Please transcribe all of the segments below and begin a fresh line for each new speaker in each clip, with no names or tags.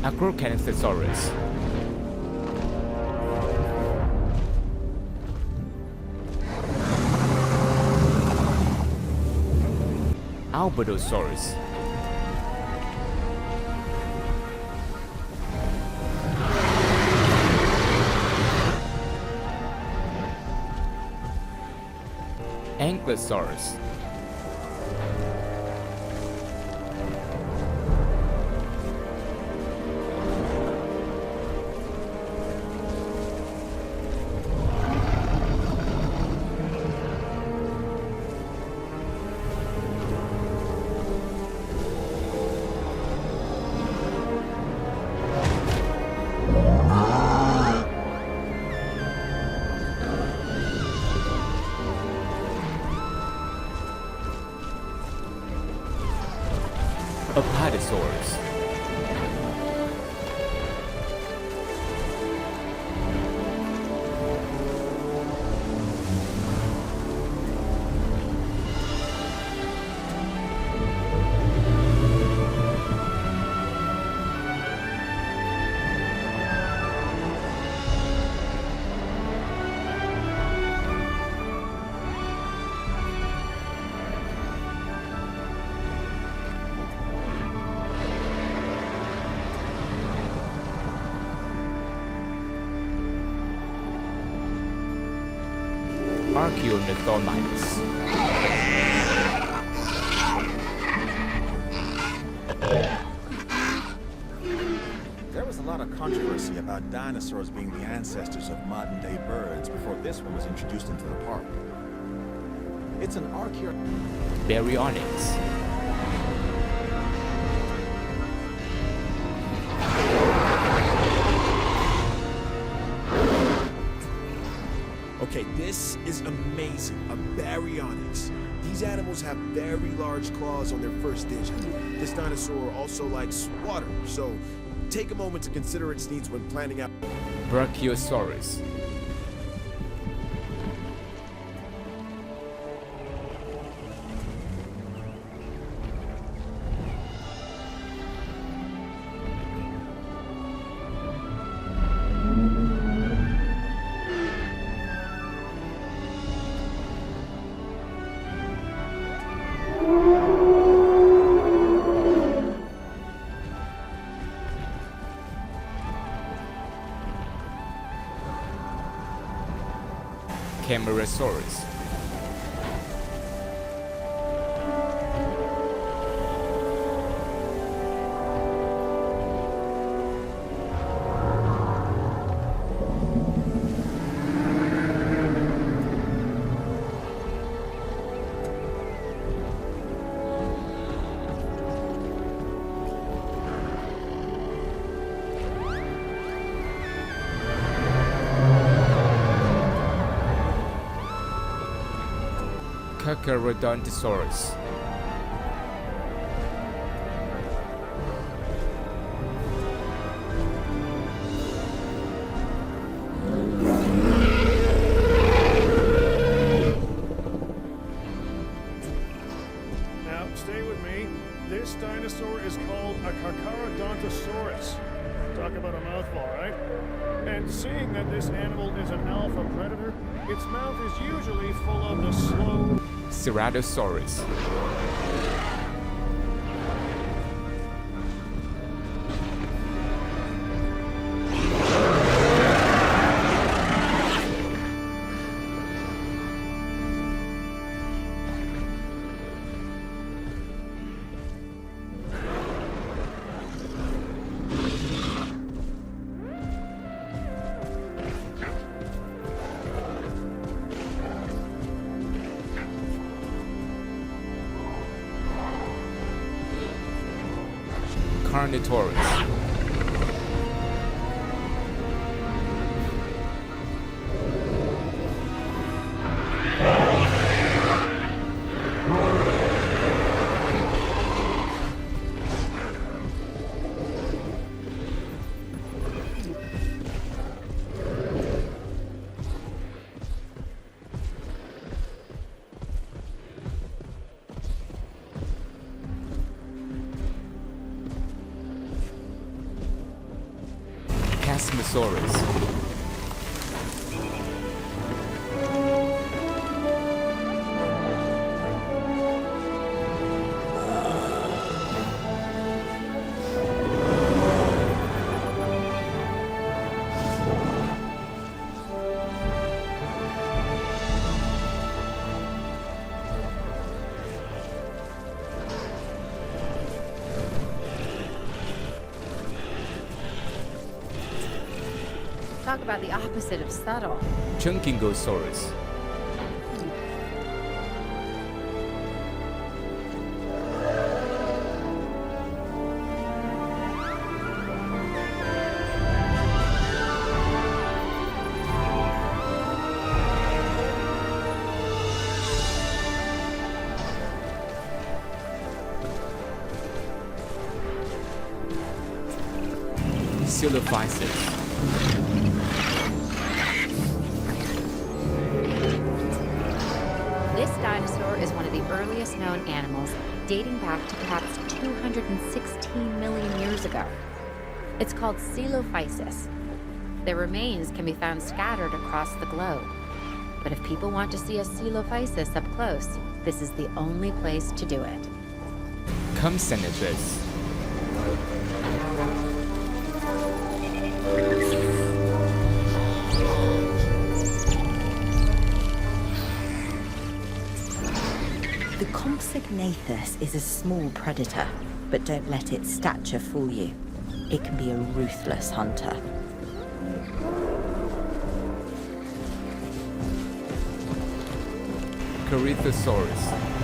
Dinosaurs. Albertosaurus. Enclosures. Predatories. Archaeopteryx.
There was a lot of controversy about dinosaurs being the ancestors of modern-day birds before this one was introduced into the park. It's an
Baryonyx.
Okay, this is amazing. A baryonyx. These animals have very large claws on their first digit. This dinosaur also likes water, so take a moment to consider its needs when planning out.
Brachiosaurus. Camarasaurus. Dinosaurs.
Now, stay with me. This dinosaur is called a Carcharodontosaurus. Talk about a mouthful, right? And seeing that this animal is an alpha predator, its mouth is usually full of the slow
Ceratosaurus. Carnotaurus. Dinosaurs.
Talk about the opposite of subtle.
Chunkingosaurus. Silophysis.
This dinosaur is one of the earliest known animals, dating back to perhaps 216 million years ago. It's called Coelophysis. Their remains can be found scattered across the globe. But if people want to see a Coelophysis up close, this is the only place to do it.
Compsognathus.
The Compsognathus is a small predator, but don't let its stature fool you. It can be a ruthless hunter.
Corythosaurus.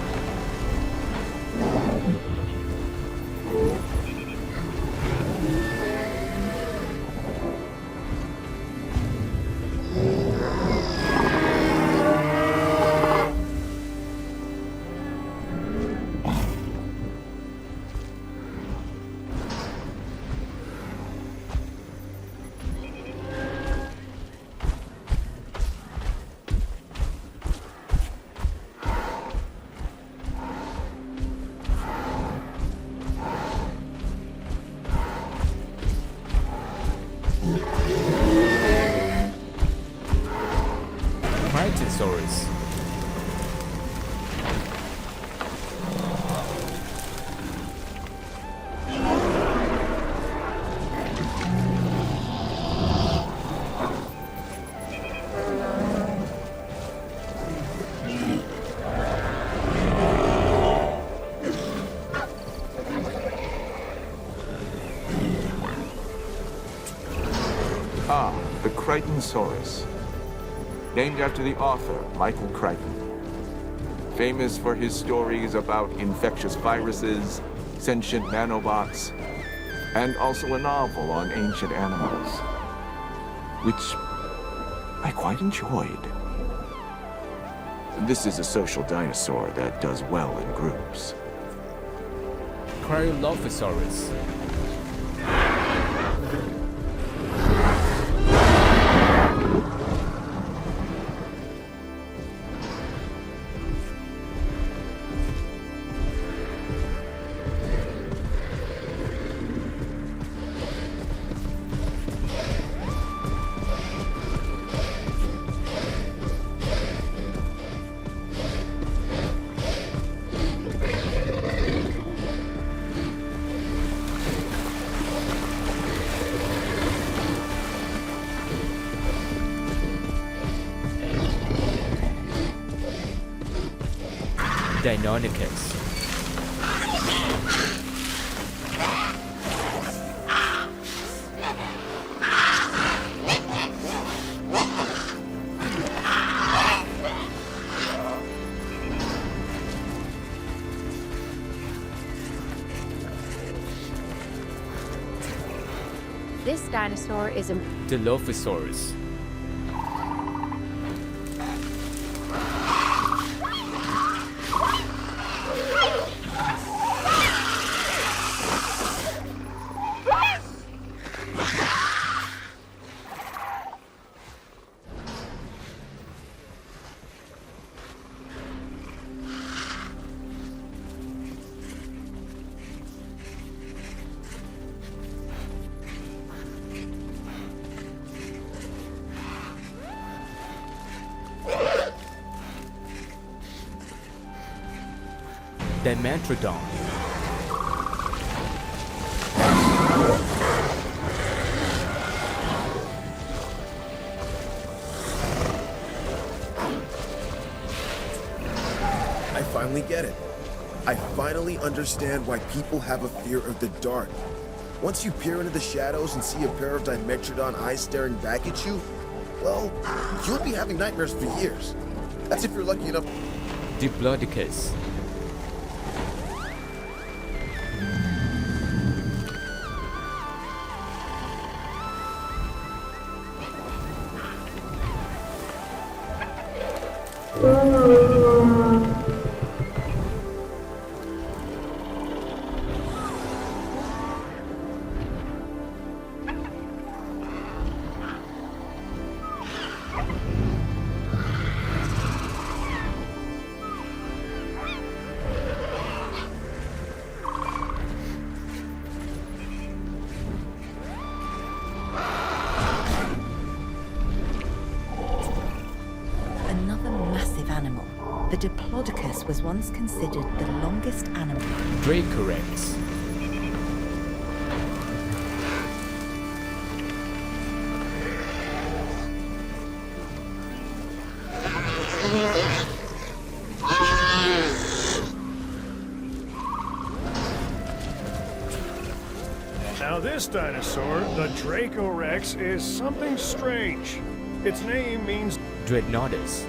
Pterosaurs.
The Crichtonsaurus, named after the author, Michael Crichton. Famous for his stories about infectious viruses, sentient nanobots, and also a novel on ancient animals, which I quite enjoyed. This is a social dinosaur that does well in groups.
Cryolophosaurus. Deinonychus.
This dinosaur is a
Dilophosaurus. Dimetrodon.
I finally get it. I finally understand why people have a fear of the dark. Once you peer into the shadows and see a pair of Dimetrodon eyes staring back at you, well, you'll be having nightmares for years. That's if you're lucky enough.
Diplodocus.
Another massive animal. The Diplodocus was once considered the longest animal.
Dracorex.
Now this dinosaur, the Dracorex, is something strange. Its name means
Dreadnoughtus.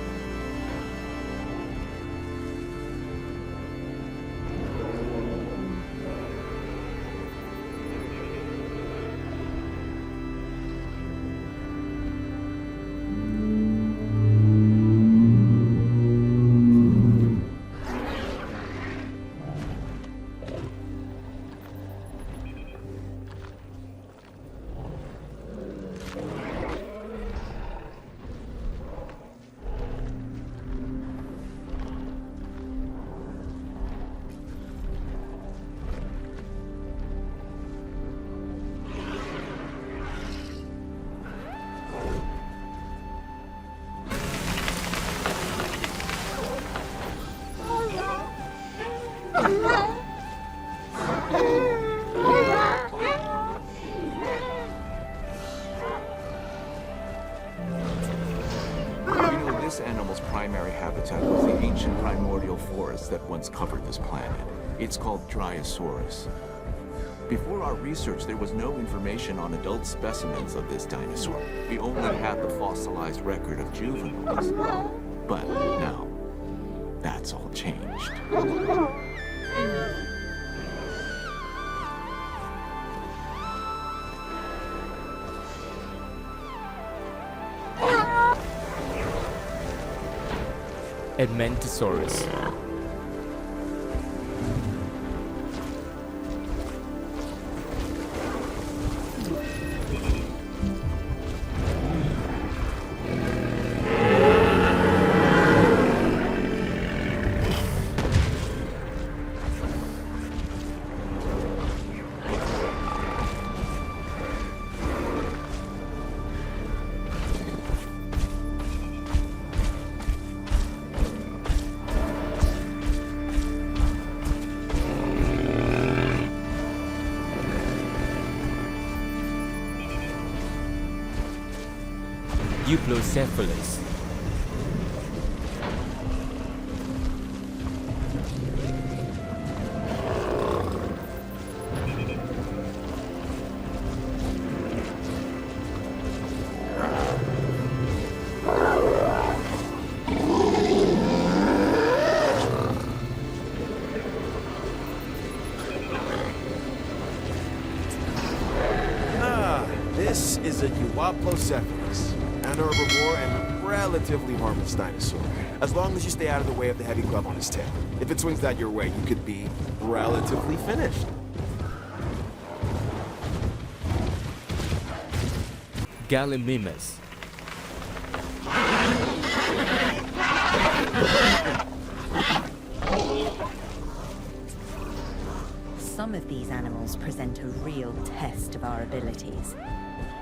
This animal's primary habitat was the ancient primordial forest that once covered this planet. It's called Dinosaurs. Before our research, there was no information on adult specimens of this dinosaur. We only had the fossilized record of juveniles. But now, that's all changed.
Edmontosaurus. Euplocephalus.
This is a Euoplocephalus, an herbivore and relatively harmless dinosaur, as long as you stay out of the way of the heavy club on his tail. If it swings that your way, you could be relatively finished.
Gallimimus.
Some of these animals present a real test of our abilities.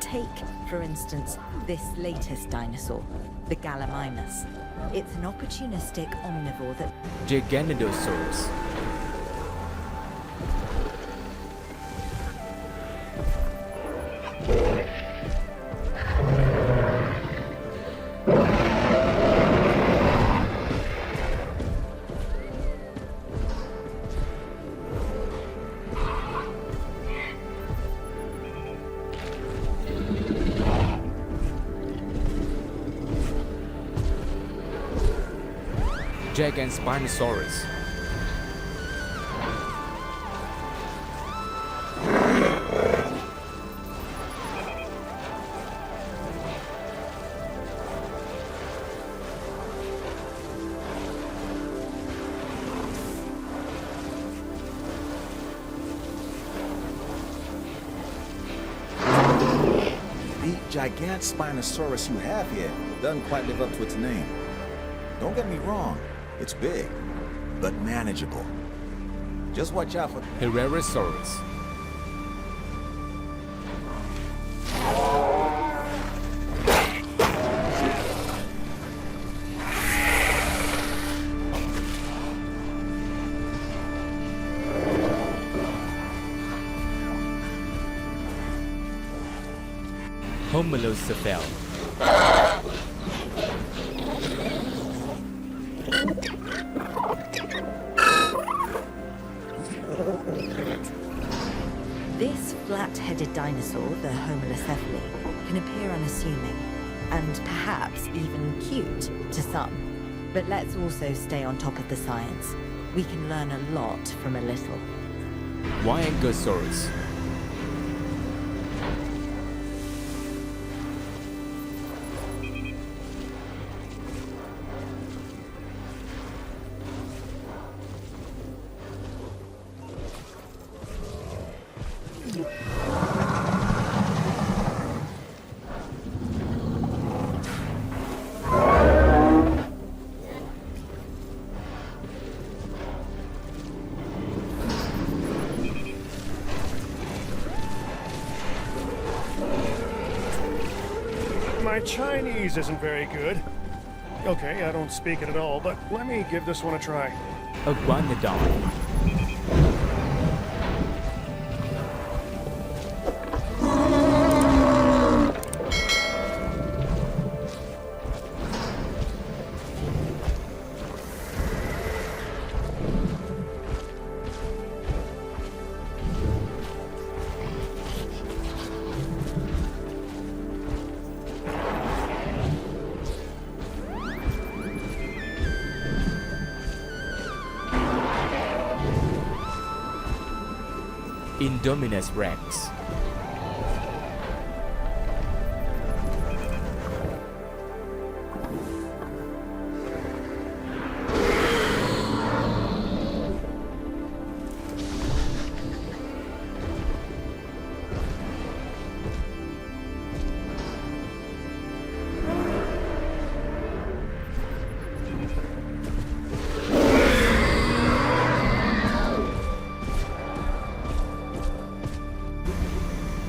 Take, for instance, this latest dinosaur, the Gallimimus. It's an opportunistic omnivore that...
Giganotosaurus. Gigant Spinosaurus.
Gigant Spinosaurus you have here doesn't quite live up to its name. Don't get me wrong, it's big, but manageable. Just watch out for...
Herbivore. Homolocephale.
This flat-headed dinosaur, the Homolocephale, can appear unassuming, and perhaps even cute to some. But let's also stay on top of the science. We can learn a lot from a little.
Enclosures.
My Chinese isn't very good. Okay, I don't speak it at all, but let me give this one a try.
Iguanodon. Indominus Rex.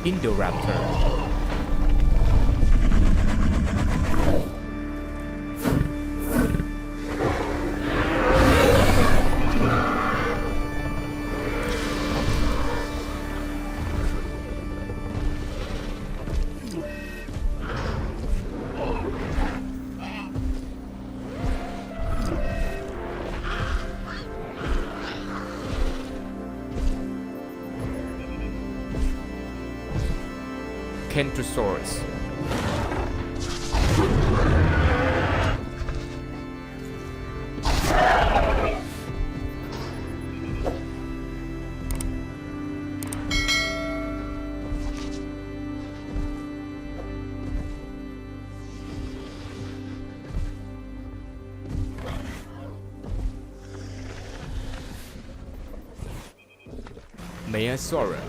Indoraptor. Pterosaurs. Meosaurus.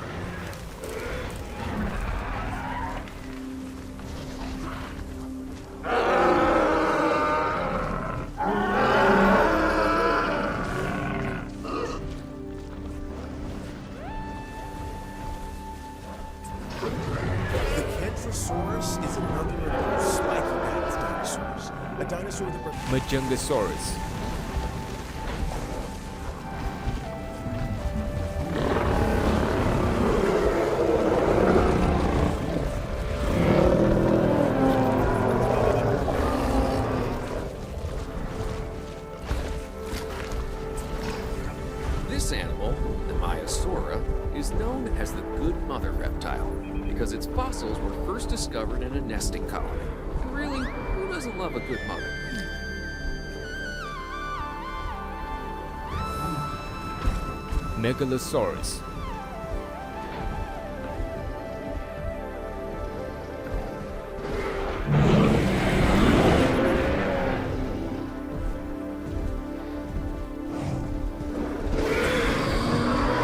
Dinosaurs is another of those spiky-backed dinosaurs. A dinosaur that...
Majungasaurus.
This animal, the Maiasaura, is known as the Good Mother reptile because its fossils were first discovered in a nesting colony. And really, who doesn't love a good mother?
Megalosaurus.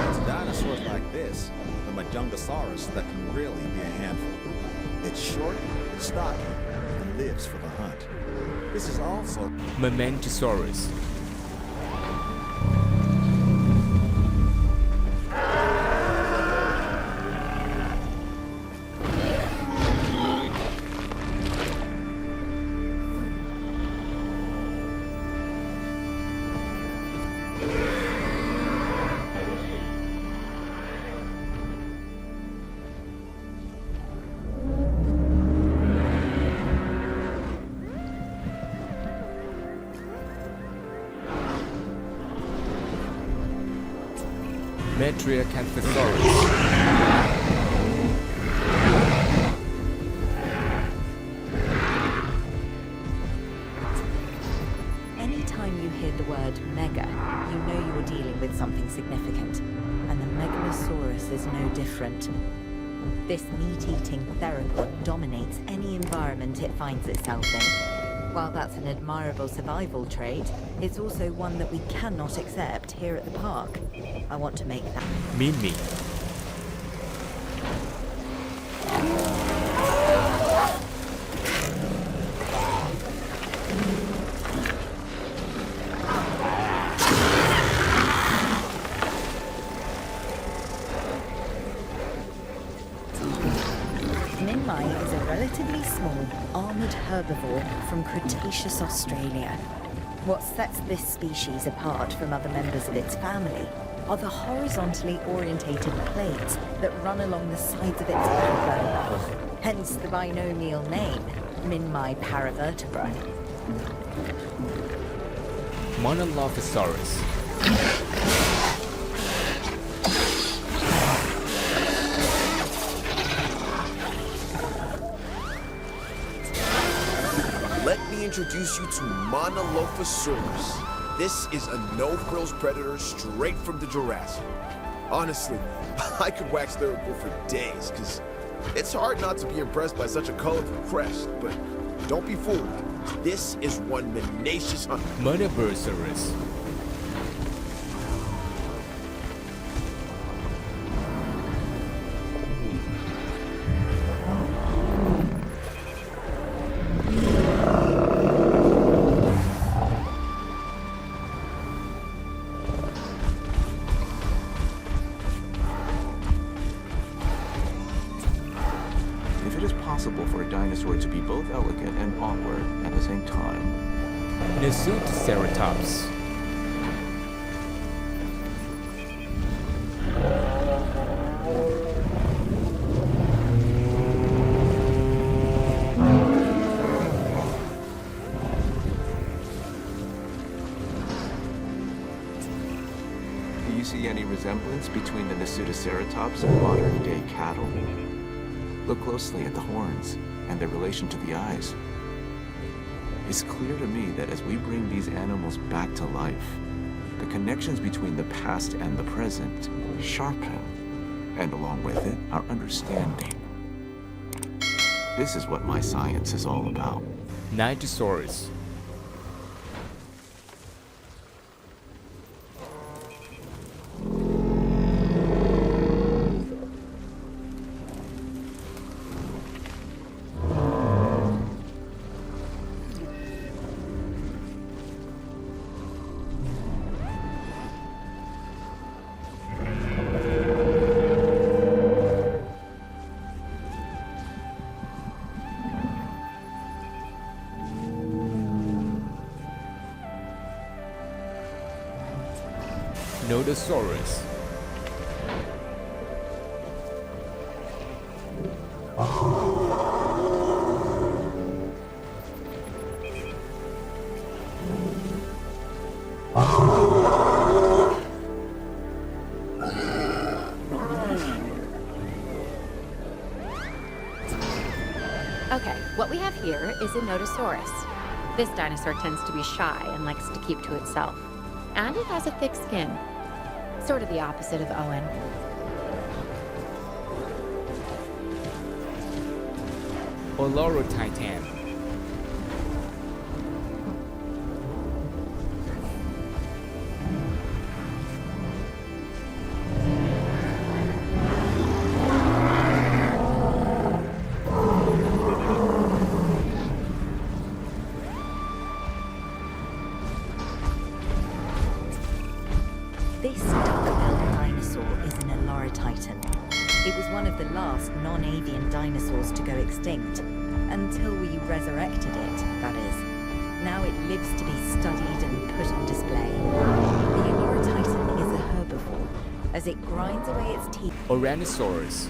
It's dinosaurs like this, the Majungasaurus, that can really be a handful. It's short, stocky, and lives for the hunt. This is also
Momentosaurus. Metriacanthosaurus.
Anytime you hear the word mega, you know you're dealing with something significant. And the Megalosaurus is no different. This meat-eating theropod dominates any environment it finds itself in. While that's an admirable survival trait, it's also one that we cannot accept here at the park. I want to make that.
Mimi.
Minmi is a relatively small, armored herbivore from Cretaceous Australia. What sets this species apart from other members of its family are the horizontally orientated plates that run along the sides of its backbone. Hence the binomial name, Minmi paravertebra.
Monolophosaurus.
Let me introduce you to Monolophosaurus. This is a no-frills predator straight from the Jurassic. Honestly, I could wax Theropod for days, because it's hard not to be impressed by such a colorful crest, but don't be fooled. This is one tenacious hunter.
Monobursaurus.
If it is possible for a dinosaur to be both elegant and awkward at the same time,
Nasutoceratops.
do you see any resemblance between the Nasutoceratops and modern-day cattle? Look closely at the horns and their relation to the eyes. It's clear to me that as we bring these animals back to life, the connections between the past and the present sharpen, and along with it, our understanding. This is what my science is all about.
Nidosaurus. Nodosaurus.
Okay, what we have here is a Nodosaurus. This dinosaur tends to be shy and likes to keep to itself. And it has a thick skin. Sort of the opposite of Owen.
Olorotitan.
This duck-billed dinosaur is an Olorotitan. It was one of the last non-avian dinosaurs to go extinct, until we resurrected it, that is. Now it lives to be studied and put on display. The Olorotitan is a herbivore, as it grinds away its teeth.
Oranosaurus.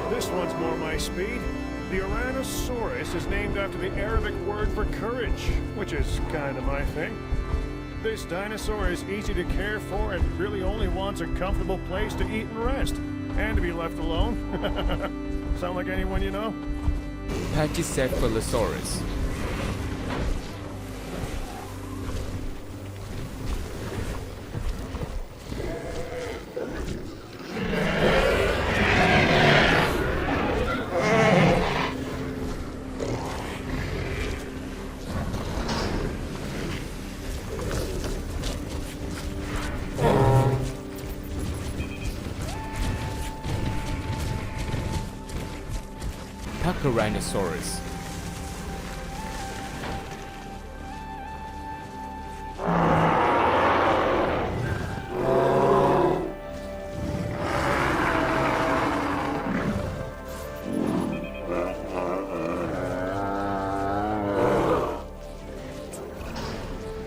This one's more my speed. The Oranosaurus is named after the Arabic word for courage, which is kind of my thing. This dinosaur is easy to care for and really only wants a comfortable place to eat and rest, and to be left alone. Sound like anyone you know?
Pachycephalosaurus. Rhinosaurus.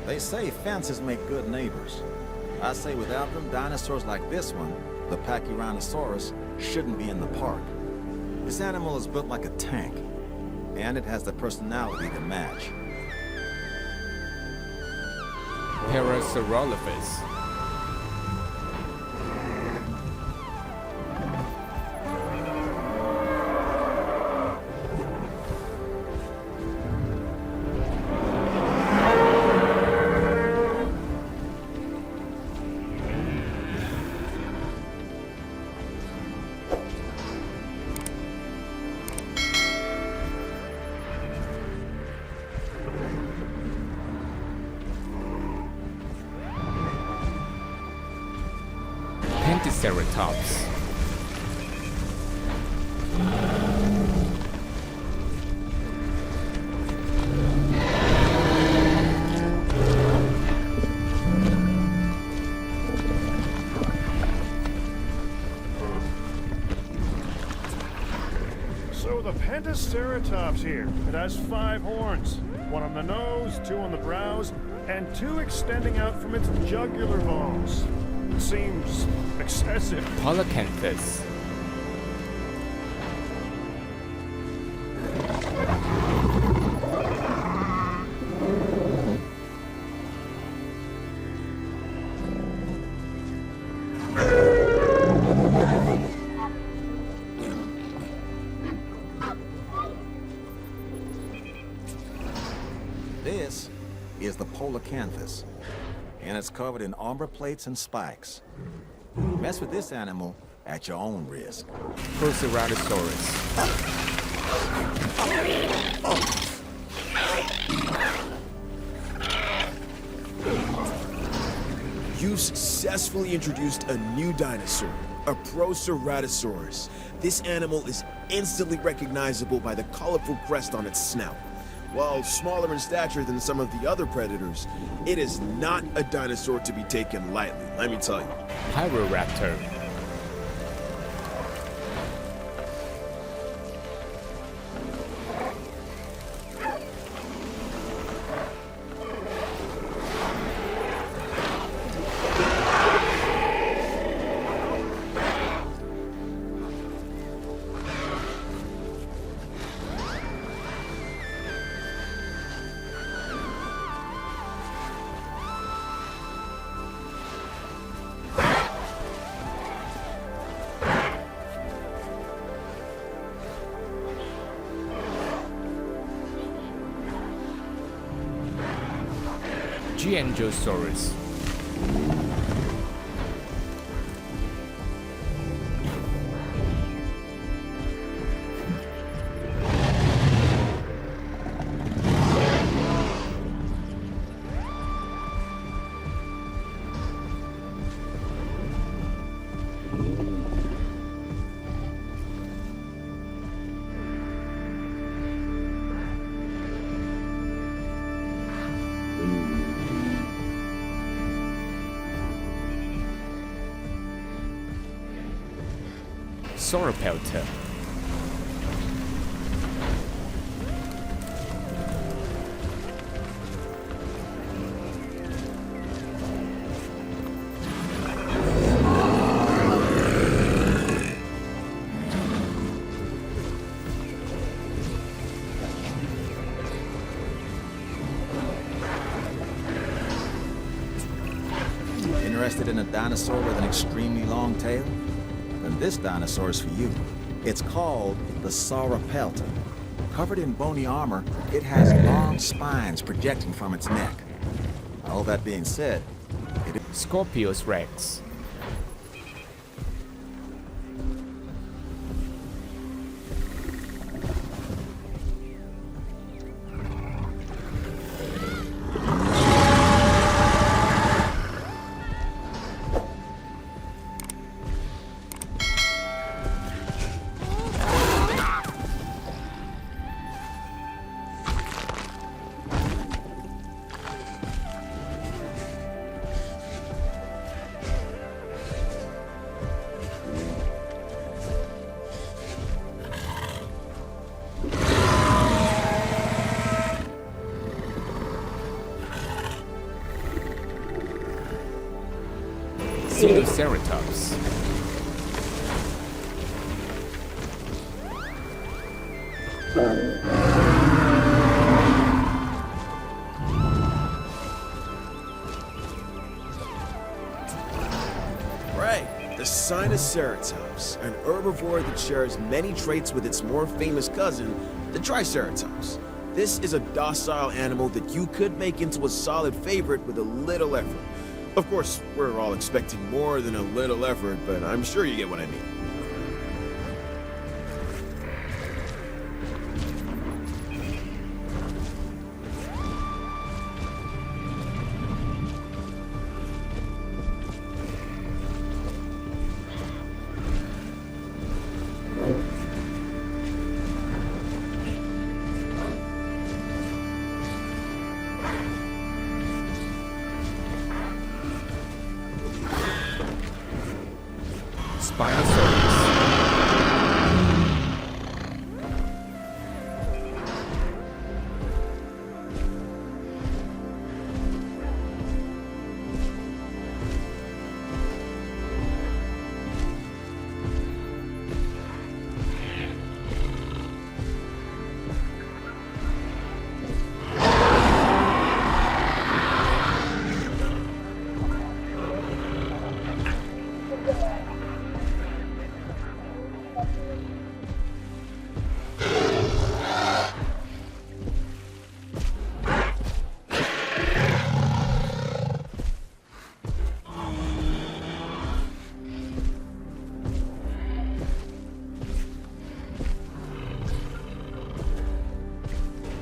They say fences make good neighbors. I say without them, dinosaurs like this one, the Pachyrhinosaurus, shouldn't be in the park. This animal is built like a tank, and it has the personality to match.
Parasaurolophus. Pentaceratops.
So the Pentaceratops here, it has 5 horns. 1 on the nose, 2 on the brows, and 2 extending out from its jugular bones. Seems excessive.
Polacanthus.
This is the Polacanthus, and it's covered in armor plates and spikes. Mess with this animal at your own risk.
Proceratosaurus.
You've successfully introduced a new dinosaur, a Proceratosaurus. This animal is instantly recognizable by the colorful crest on its snout. While smaller in stature than some of the other predators, it is not a dinosaur to be taken lightly, let me tell you.
Pyroraptor. Gigantosaurus. Sauropelta.
Interested in a dinosaur with an extremely long tail? Then this dinosaur is for you. It's called the Sauropelta. Covered in bony armor, it has long spines projecting from its neck. All that being said, it is
Scorpius rex. Pterosaurs.
Right, the Dinosaurs, an herbivore that shares many traits with its more famous cousin, the Triceratops. This is a docile animal that you could make into a solid favorite with a little effort. Of course, we're all expecting more than a little effort, but I'm sure you get what I mean.
Spinosaurus.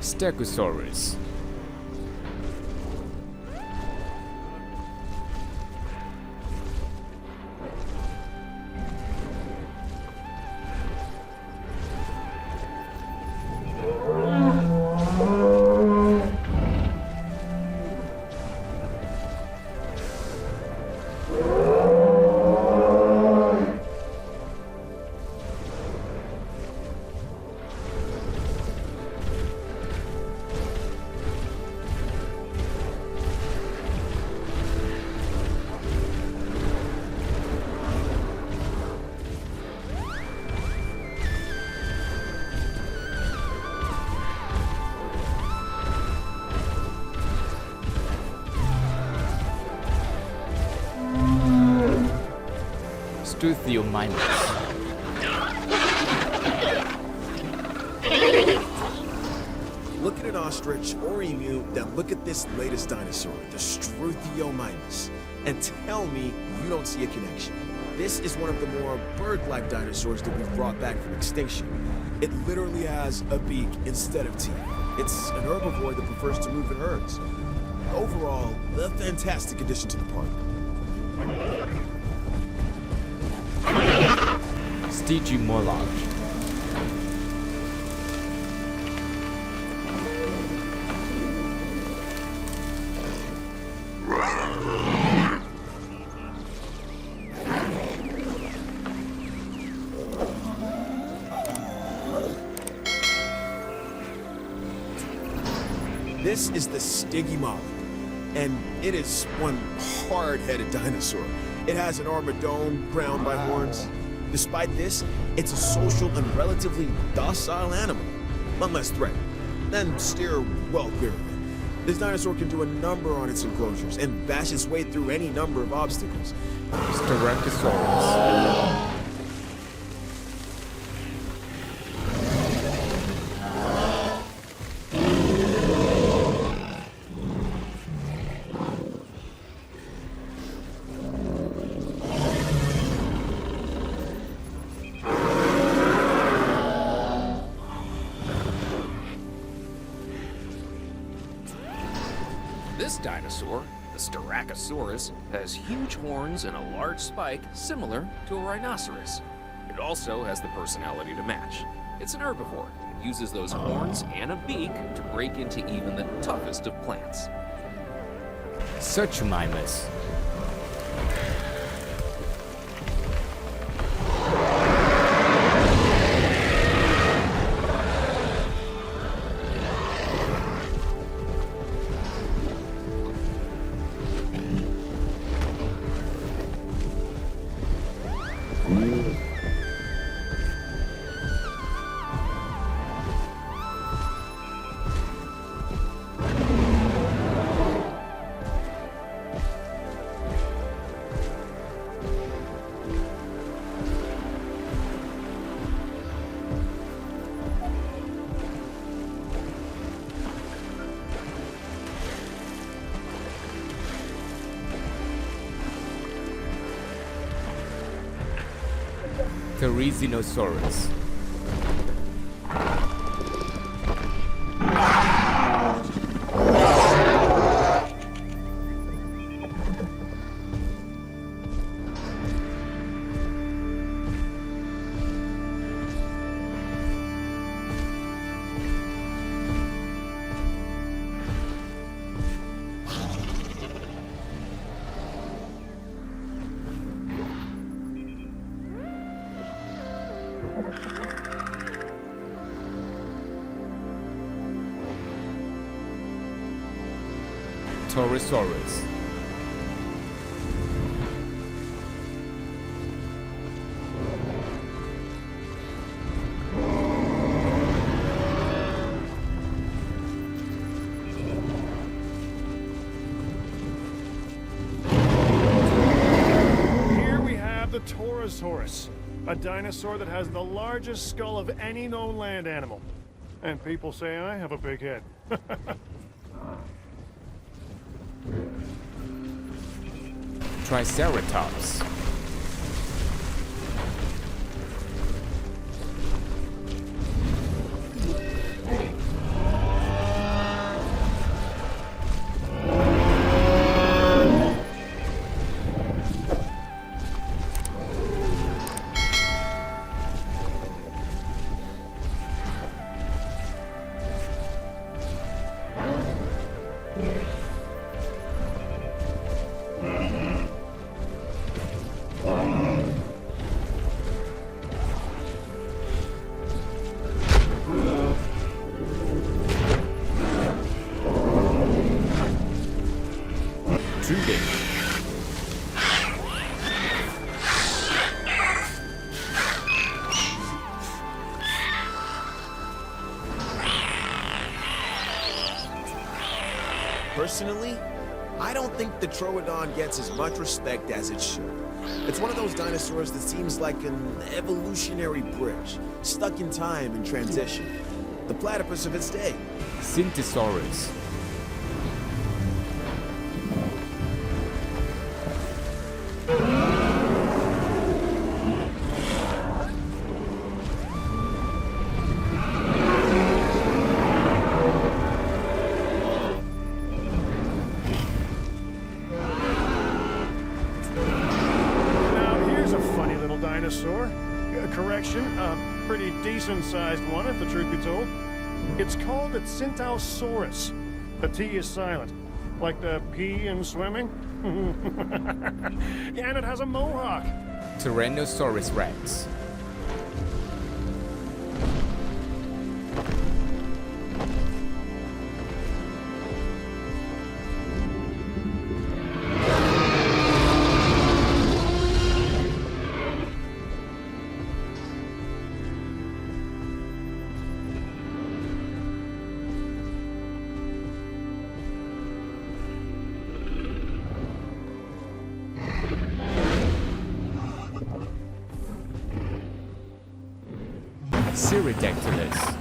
Stegosaurus. Struthiomimus.
Looking at ostrich or emu, then look at this latest dinosaur, the Struthiomimus, and tell me you don't see a connection. This is one of the more bird-like dinosaurs that we've brought back from extinction. It literally has a beak instead of teeth. It's an herbivore that prefers to move in herds. Overall, a fantastic addition to the park.
Stygimoloch.
This is the Stygimoloch, and it is one hard-headed dinosaur. It has an armored dome crowned by horns. Despite this, it's a social and relatively docile animal, unless threatened. Then steer well clear of it. This dinosaur can do a number on its enclosures and bash its way through any number of obstacles.
Dinosaurs.
This dinosaur, the Styracosaurus, has huge horns and a large spike similar to a rhinoceros. It also has the personality to match. It's an herbivore and uses those horns and a beak to break into even the toughest of plants.
Suchomimus. Dinosaurs. Pterosaurs.
Here we have the pterosaurs, a dinosaur that has the largest skull of any known land animal. And people say I have a big head.
Triceratops.
Personally, I don't think the Troodon gets as much respect as it should. It's one of those dinosaurs that seems like an evolutionary bridge, stuck in time and transition. the platypus of its day.
Dinosaurs.
Now, here's a funny little dinosaur. Correction, a pretty decent-sized one, if the truth be told. It's called a Centaurosaurus. The T is silent, like the P in swimming. And it has a mohawk.
Tyrannosaurus Rex. Pterodactylus.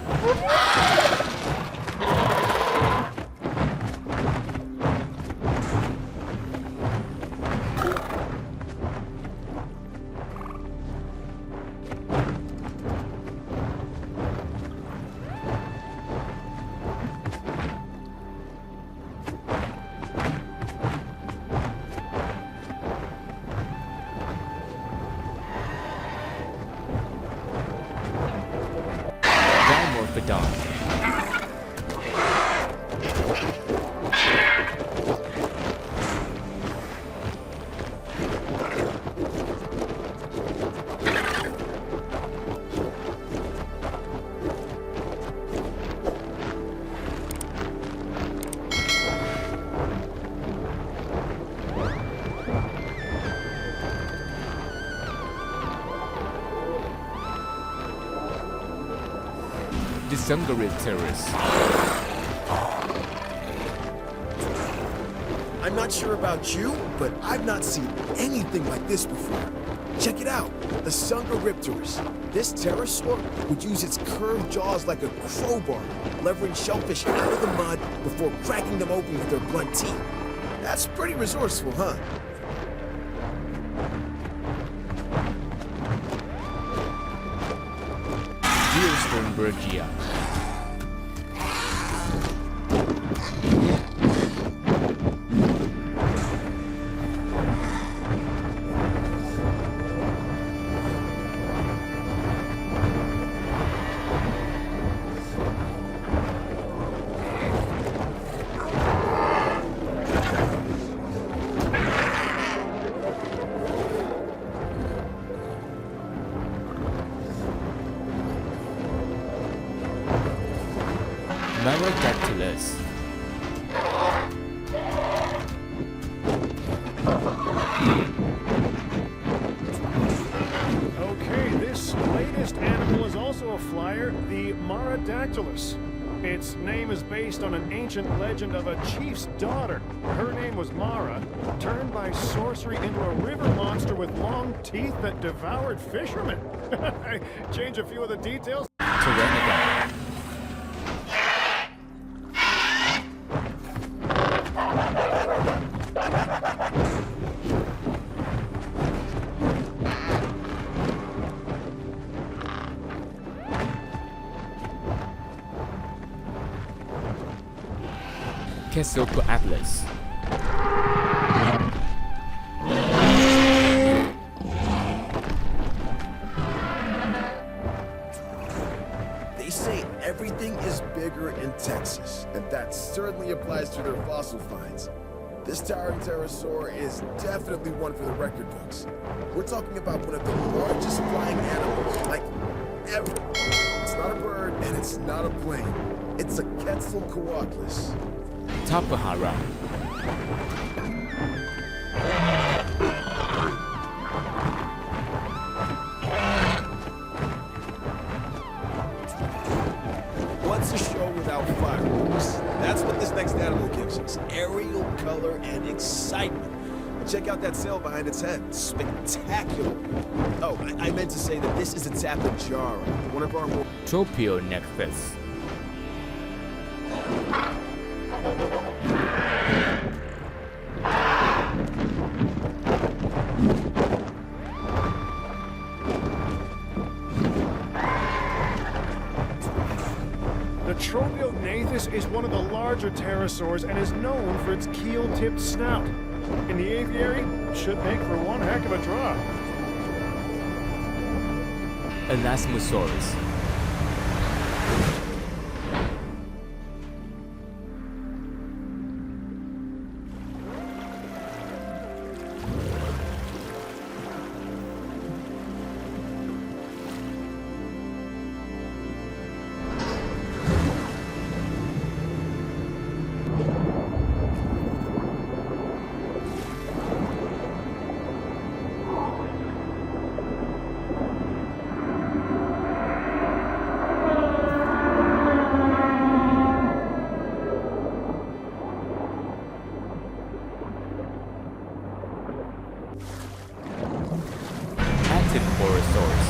Dinosaurs.
I'm not sure about you, but I've not seen anything like this before. Check it out, the Reptile. This pterosaur would use its curved jaws like a crowbar, levering shellfish out of the mud before cracking them open with their blunt teeth. That's pretty resourceful, huh?
Geospermbergia. Pterodactylus.
Okay, this latest animal is also a flyer, the Maradactylus. Its name is based on an ancient legend of a chief's daughter. Her name was Mara, turned by sorcery into a river monster with long teeth that devoured fishermen. Change a few of the details.
Pteranodon. Atlas.
They say everything is bigger in Texas, and that certainly applies to their fossil finds. This towering pterosaur is definitely one for the record books. We're talking about one of the largest flying animals, like, ever. It's not a bird, and it's not a plane. It's a Quetzalcoatlus.
Tapahara.
What's a show without fireworks? That's what this next animal gives us. Aerial color and excitement. And check out that sail behind its head. Spectacular. Oh, I meant to say that this is a Tapajara, one of our more...
Tropionichthys.
The Tropiognathus is one of the larger pterosaurs and is known for its keel-tipped snout. In the aviary, it should make for one heck of a draw.
Elasmosaurus. Pterosaurs.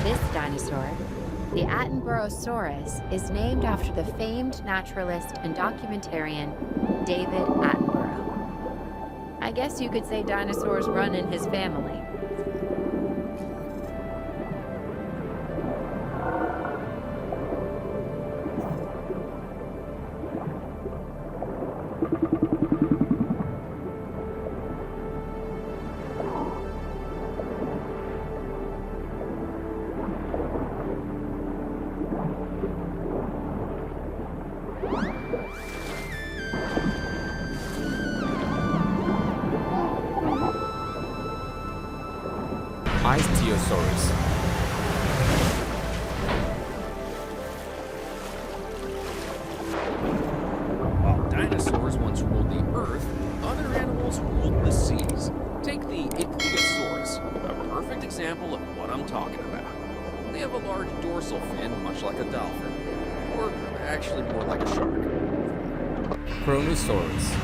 This dinosaur, the Attenborosaurus, is named after the famed naturalist and documentarian David Attenborough. I guess you could say dinosaurs run in his family.
Pterosaurs.
While dinosaurs once ruled the earth, other animals ruled the seas. Take the ichthyosaurs, a perfect example of what I'm talking about. They have a large dorsal fin, much like a dolphin, or actually more like a shark.
Kronosaurus.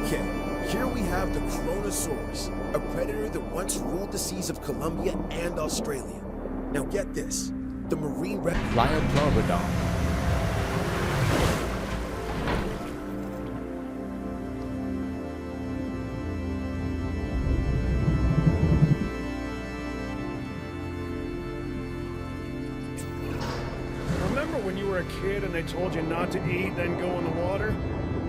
Okay, here we have the Dinosaurs, a predator that once ruled the seas of Colombia and Australia. Now get this, the marine reptile.
Liopleurodon.
Remember when you were a kid and they told you not to eat, then go in the water?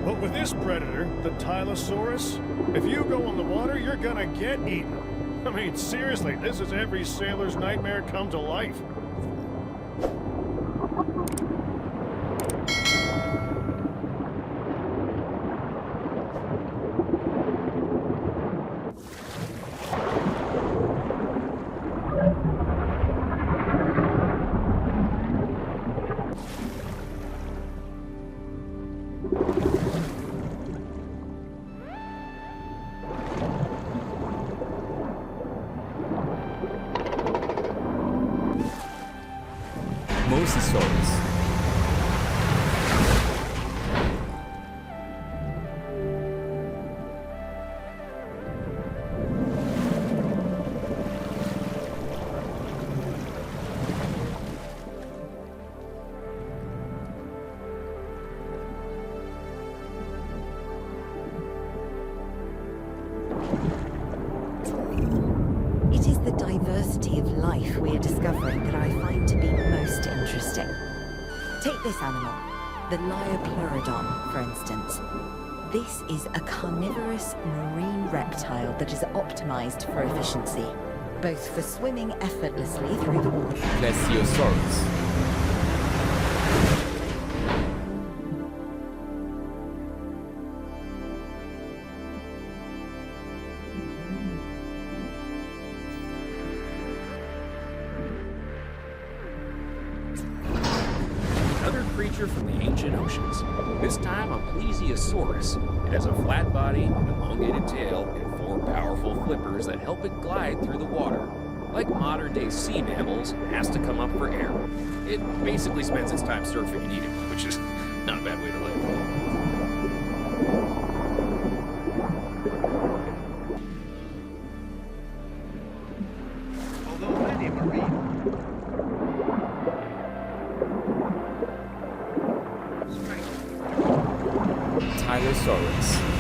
But with this predator, the Tylosaurus, if you go in the water, you're gonna get eaten. I mean, seriously, this is every sailor's nightmare come to life.
Mosasaurus.
It is the diversity of life we are discovering that I find to be most interesting. Take this animal, the Liopleurodon, for instance. This is a carnivorous marine reptile that is optimized for efficiency, both for swimming effortlessly through the water.
Plesiosaurus.
creature from the ancient oceans. This time a plesiosaurus. It has a flat body, an elongated tail, and 4 powerful flippers that help it glide through the water. Like modern-day sea mammals, it has to come up for air. It basically spends its time surfing and eating, which is not a bad way to live.
Although many marine
Dinosaurs.